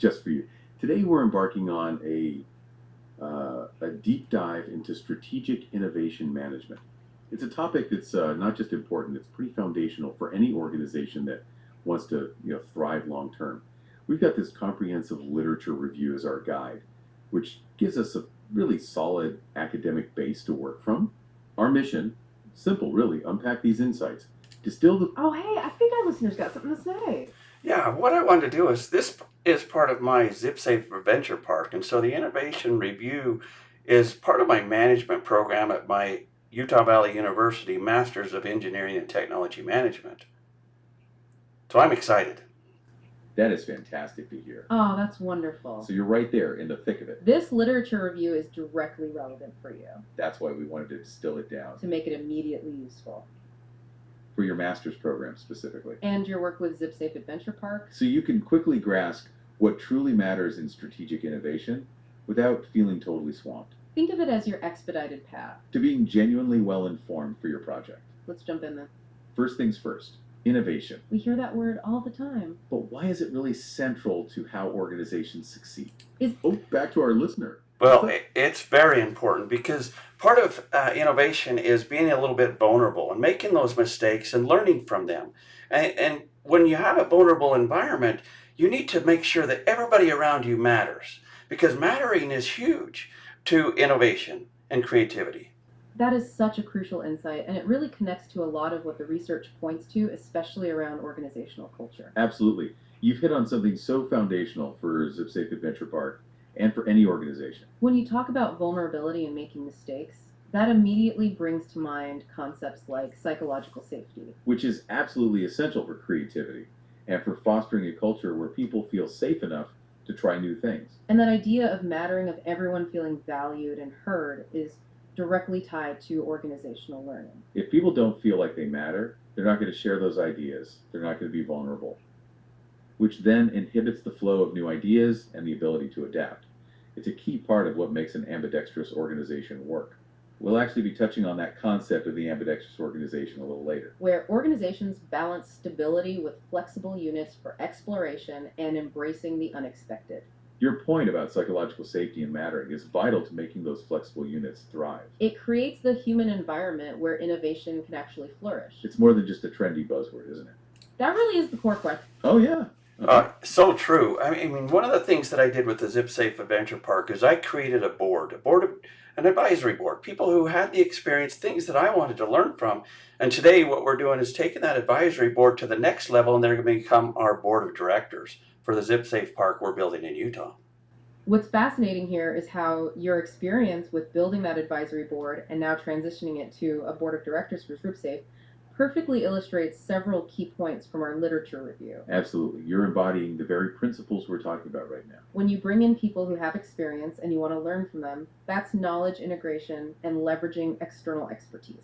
just for you. Today we're embarking on a deep dive into strategic innovation management. It's a topic that's not just important, it's pretty foundational for any organization that wants to thrive long term. We've got this comprehensive literature review as our guide, which gives us a really solid academic base to work from. Our mission, simple really, unpack these insights, distill the... Oh, hey, I think our listeners got something to say. Yeah, what I wanted to do is this is part of my ZipSafe Adventure Park, and so the innovation review is part of my management program at my Utah Valley University Masters of Engineering and Technology Management. So I'm excited. That is fantastic to hear. Oh, that's wonderful. So you're right there in the thick of it. This literature review is directly relevant for you. That's why we wanted to distill it down. To make it immediately useful. For your master's program specifically. And your work with ZipSafe Adventure Park. So you can quickly grasp what truly matters in strategic innovation without feeling totally swamped. Think of it as your expedited path to being genuinely well informed for your project. Let's jump in then. First things first, innovation. We hear that word all the time. But why is it really central to how organizations succeed? Back to our listener. Well, it's very important because part of innovation is being a little bit vulnerable and making those mistakes and learning from them. And when you have a vulnerable environment, you need to make sure that everybody around you matters, because mattering is huge to innovation and creativity. That is such a crucial insight, and it really connects to a lot of what the research points to, especially around organizational culture. Absolutely. You've hit on something so foundational for ZipSafe Adventure Park and for any organization. When you talk about vulnerability and making mistakes, that immediately brings to mind concepts like psychological safety. Which is absolutely essential for creativity and for fostering a culture where people feel safe enough to try new things. And that idea of mattering, of everyone feeling valued and heard, is directly tied to organizational learning. If people don't feel like they matter, they're not going to share those ideas. They're not going to be vulnerable, which then inhibits the flow of new ideas and the ability to adapt. It's a key part of what makes an ambidextrous organization work. We'll actually be touching on that concept of the ambidextrous organization a little later. Where organizations balance stability with flexible units for exploration and embracing the unexpected. Your point about psychological safety and mattering is vital to making those flexible units thrive. It creates the human environment where innovation can actually flourish. It's more than just a trendy buzzword, isn't it? That really is the core question. Oh, yeah. So true. I mean, one of the things that I did with the ZipSafe Adventure Park is I created an advisory board, people who had the experience, things that I wanted to learn from. And today what we're doing is taking that advisory board to the next level, and they're going to become our board of directors for the ZipSafe Park we're building in Utah. What's fascinating here is how your experience with building that advisory board and now transitioning it to a board of directors for ZipSafe perfectly illustrates several key points from our literature review. Absolutely. You're embodying the very principles we're talking about right now. When you bring in people who have experience and you want to learn from them, that's knowledge integration and leveraging external expertise.